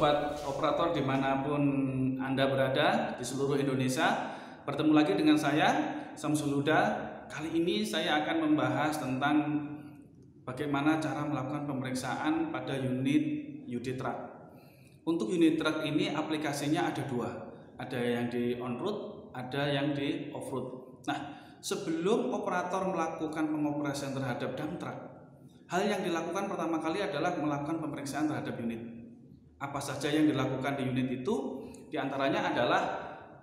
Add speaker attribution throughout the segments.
Speaker 1: sobat operator dimanapun Anda berada di seluruh Indonesia. Bertemu lagi dengan saya, Samsul Huda. Kali ini saya akan membahas tentang bagaimana cara melakukan pemeriksaan pada unit UD Truck. Untuk unit truck ini aplikasinya ada dua, ada yang di on-road, ada yang di off-road. Nah, sebelum operator melakukan pengoperasian terhadap dump truck, hal yang dilakukan pertama kali adalah melakukan pemeriksaan terhadap unit. Apa saja yang dilakukan di unit itu? Di antaranya adalah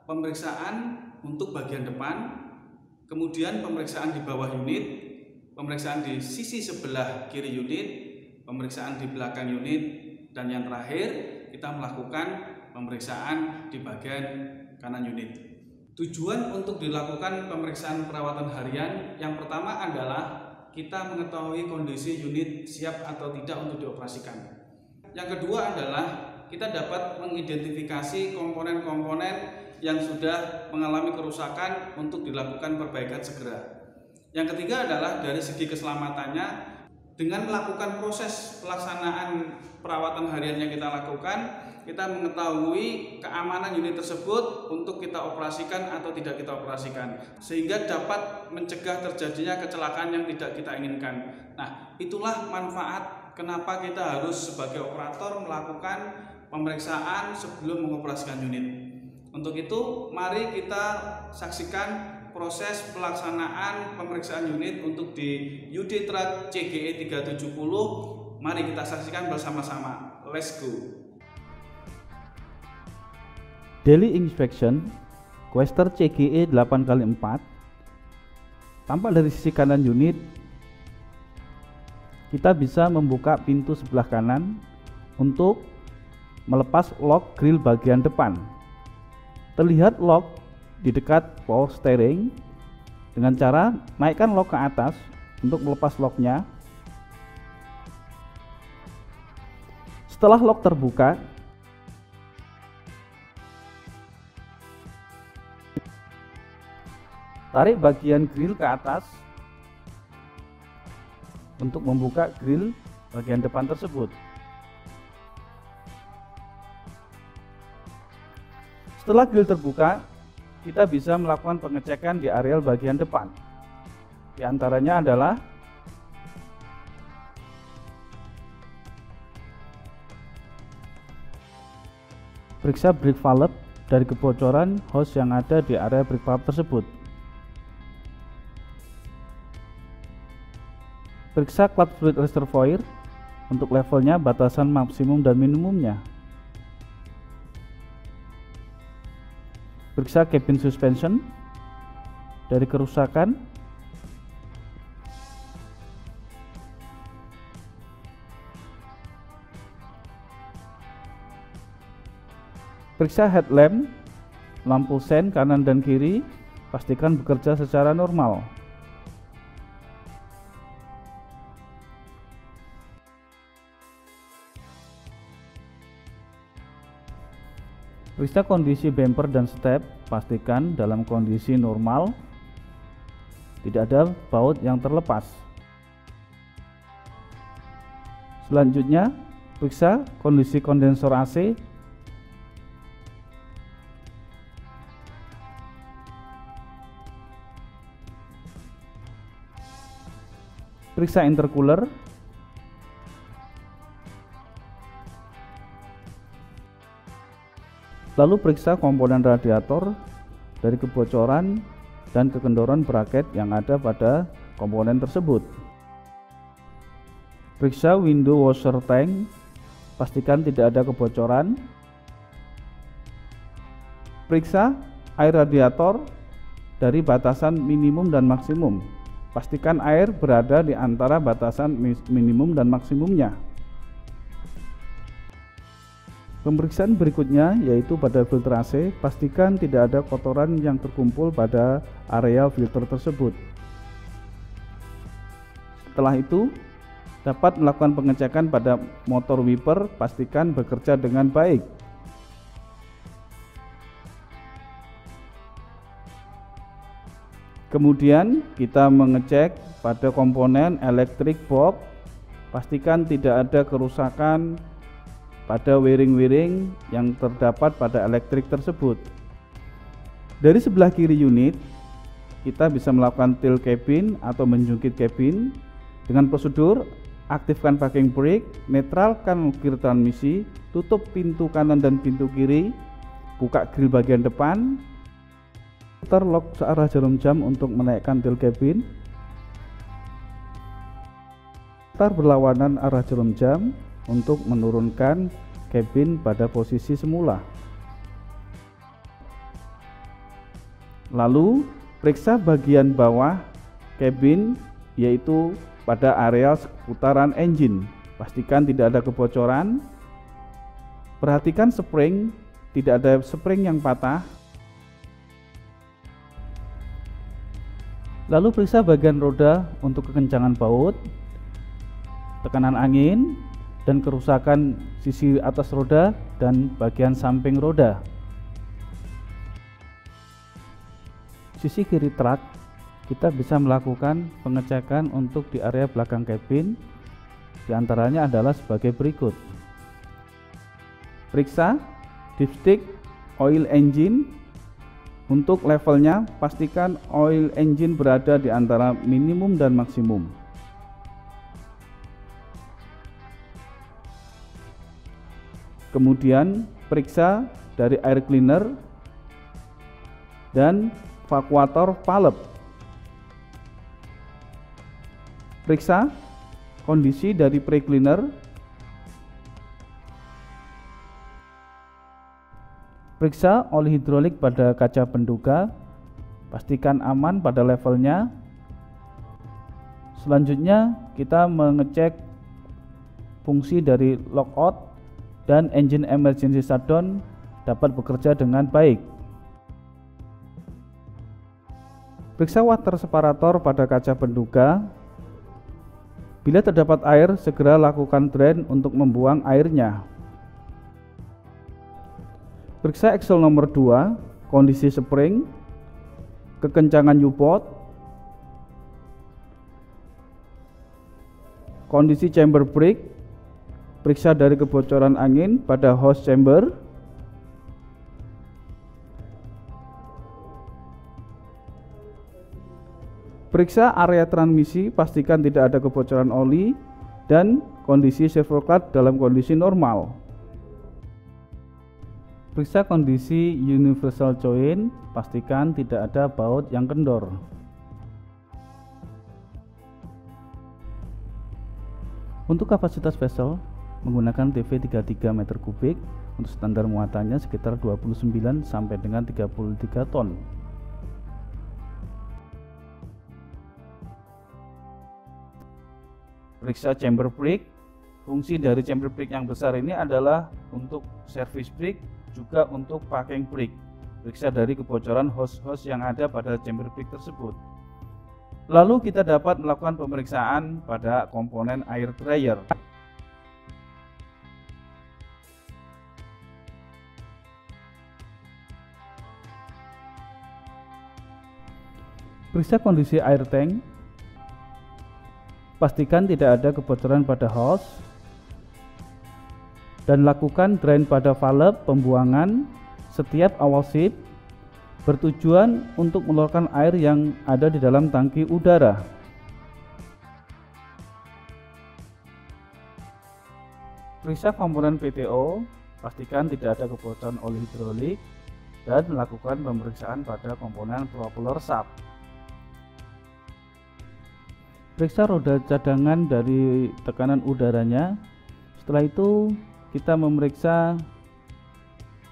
Speaker 1: pemeriksaan untuk bagian depan, kemudian pemeriksaan di bawah unit, pemeriksaan di sisi sebelah kiri unit, pemeriksaan di belakang unit, dan yang terakhir kita melakukan pemeriksaan di bagian kanan unit. Tujuan untuk dilakukan pemeriksaan perawatan harian yang pertama adalah kita mengetahui kondisi unit siap atau tidak untuk dioperasikan. Yang kedua adalah kita dapat mengidentifikasi komponen-komponen yang sudah mengalami kerusakan untuk dilakukan perbaikan segera. Yang ketiga adalah dari segi keselamatannya, dengan melakukan proses pelaksanaan perawatan harian yang kita lakukan, kita mengetahui keamanan unit tersebut untuk kita operasikan atau tidak kita operasikan, sehingga dapat mencegah terjadinya kecelakaan yang tidak kita inginkan. Nah, itulah manfaat kenapa kita harus sebagai operator melakukan pemeriksaan sebelum mengoperasikan unit. Untuk itu, mari kita saksikan proses pelaksanaan pemeriksaan unit untuk di UD Truck CGE 370. Mari kita saksikan bersama-sama. Let's go.
Speaker 2: Daily Inspection Quester CGE 8x4. Tampak dari sisi kanan unit, kita bisa membuka pintu sebelah kanan untuk melepas lock grill bagian depan. Terlihat lock di dekat power steering dengan cara naikkan lock ke atas untuk melepas locknya. Setelah lock terbuka, tarik bagian grill ke atas untuk membuka grill bagian depan tersebut. Setelah grill terbuka, kita bisa melakukan pengecekan di areal bagian depan. Di antaranya adalah periksa brake valve dari kebocoran hose yang ada di area brake valve tersebut. Periksa clutch fluid reservoir untuk levelnya, batasan maksimum dan minimumnya. Periksa cabin suspension dari kerusakan. Periksa headlamp, lampu sen kanan dan kiri, pastikan bekerja secara normal. Periksa kondisi bumper dan step, pastikan dalam kondisi normal, tidak ada baut yang terlepas. Selanjutnya, periksa kondisi kondensor AC. Periksa intercooler. Lalu periksa komponen radiator dari kebocoran dan kekendoran braket yang ada pada komponen tersebut. Periksa window washer tank, pastikan tidak ada kebocoran. Periksa air radiator dari batasan minimum dan maksimum, pastikan air berada di antara batasan minimum dan maksimumnya. Pemeriksaan berikutnya yaitu pada filter AC, pastikan tidak ada kotoran yang terkumpul pada area filter tersebut. Setelah itu, dapat melakukan pengecekan pada motor wiper, pastikan bekerja dengan baik. Kemudian kita mengecek pada komponen electric box, pastikan tidak ada kerusakan pada wiring-wiring yang terdapat pada elektrik tersebut. Dari sebelah kiri unit, kita bisa melakukan tilt cabin atau menjungkit cabin dengan prosedur aktifkan parking brake, netralkan gear transmisi, tutup pintu kanan dan pintu kiri, buka grill bagian depan, putar lock searah jarum jam untuk menaikkan tilt cabin, putar berlawanan arah jarum jam untuk menurunkan cabin pada posisi semula. Lalu periksa bagian bawah cabin, yaitu pada area seputaran engine. Pastikan tidak ada kebocoran. Perhatikan spring, tidak ada spring yang patah. Lalu periksa bagian roda untuk kekencangan baut, tekanan angin, dan kerusakan sisi atas roda dan bagian samping roda. Sisi kiri truk, kita bisa melakukan pengecekan untuk di area belakang kabin, diantaranya adalah sebagai berikut. Periksa dipstick oil engine. Untuk levelnya, pastikan oil engine berada di antara minimum dan maksimum. Kemudian periksa dari air cleaner dan vakuator valve. Periksa kondisi dari pre-cleaner. Periksa oli hidrolik pada kaca penduga, pastikan aman pada levelnya. Selanjutnya kita mengecek fungsi dari lockout dan engine emergency shutdown dapat bekerja dengan baik. Periksa water separator pada kaca penduga. Bila terdapat air, segera lakukan drain untuk membuang airnya. Periksa axle nomor 2, kondisi spring, kekencangan U-bolt, kondisi chamber brake. Periksa dari kebocoran angin pada hose chamber. Periksa area transmisi, pastikan tidak ada kebocoran oli dan kondisi servo clutch dalam kondisi normal. Periksa kondisi universal joint, pastikan tidak ada baut yang kendor. Untuk kapasitas vessel menggunakan TV 33 meter kubik, untuk standar muatannya sekitar 29 sampai dengan 33 ton. Periksa chamber brake. Fungsi dari chamber brake yang besar ini adalah untuk service brake, juga untuk parking brake. Periksa dari kebocoran hose-hose yang ada pada chamber brake tersebut. Lalu kita dapat melakukan pemeriksaan pada komponen air dryer. Periksa kondisi air tank. Pastikan tidak ada kebocoran pada hose dan lakukan drain pada valve pembuangan setiap awal shift, bertujuan untuk mengeluarkan air yang ada di dalam tangki udara. Periksa komponen PTO, pastikan tidak ada kebocoran oli hidrolik dan melakukan pemeriksaan pada komponen propeller shaft. Periksa roda cadangan dari tekanan udaranya. Setelah itu kita memeriksa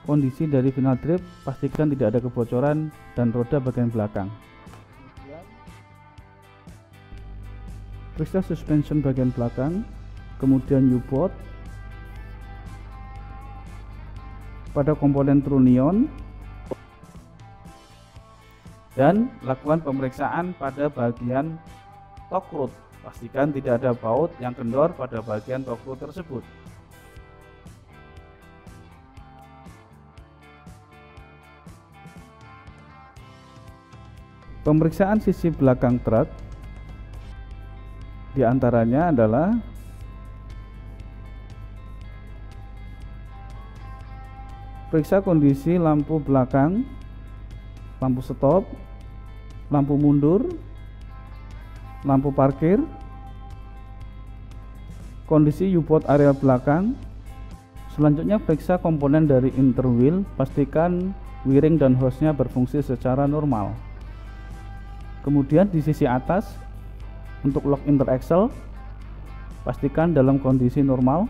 Speaker 2: kondisi dari final trip, pastikan tidak ada kebocoran dan roda bagian belakang. Periksa suspension bagian belakang, kemudian U-bolt pada komponen trunnion, dan lakukan pemeriksaan pada bagian torque rod. Pastikan tidak ada baut yang kendor pada bagian torque rod tersebut. Pemeriksaan sisi belakang truk diantaranya adalah Periksa kondisi lampu belakang, lampu stop, lampu mundur, lampu parkir, kondisi U-bolt area belakang. Selanjutnya periksa komponen dari interwheel, pastikan wiring dan hose-nya berfungsi secara normal. Kemudian di sisi atas untuk lock interaxle, pastikan dalam kondisi normal.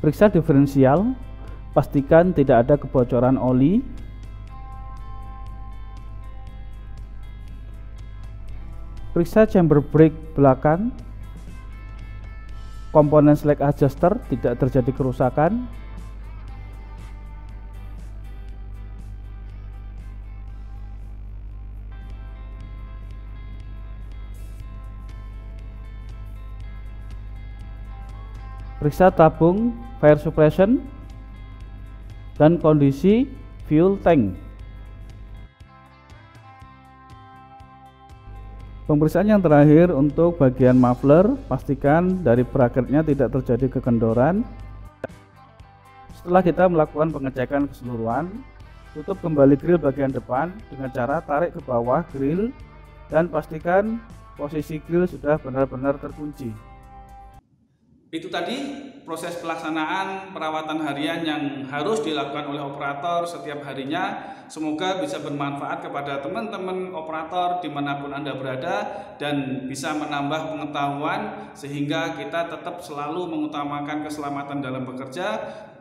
Speaker 2: Periksa diferensial, pastikan tidak ada kebocoran oli. Periksa chamber brake belakang, komponen slack adjuster tidak terjadi kerusakan. Periksa tabung fire suppression dan kondisi fuel tank. Pemeriksaan yang terakhir untuk bagian muffler, pastikan dari bracketnya tidak terjadi kekendoran. Setelah kita melakukan pengecekan keseluruhan, tutup kembali grill bagian depan dengan cara tarik ke bawah grill dan pastikan posisi grill sudah benar-benar terkunci.
Speaker 1: Itu tadi proses pelaksanaan perawatan harian yang harus dilakukan oleh operator setiap harinya. Semoga bisa bermanfaat kepada teman-teman operator dimanapun Anda berada dan bisa menambah pengetahuan sehingga kita tetap selalu mengutamakan keselamatan dalam bekerja,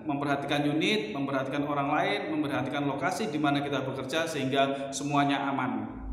Speaker 1: memperhatikan unit, memperhatikan orang lain, memperhatikan lokasi di mana kita bekerja sehingga semuanya aman.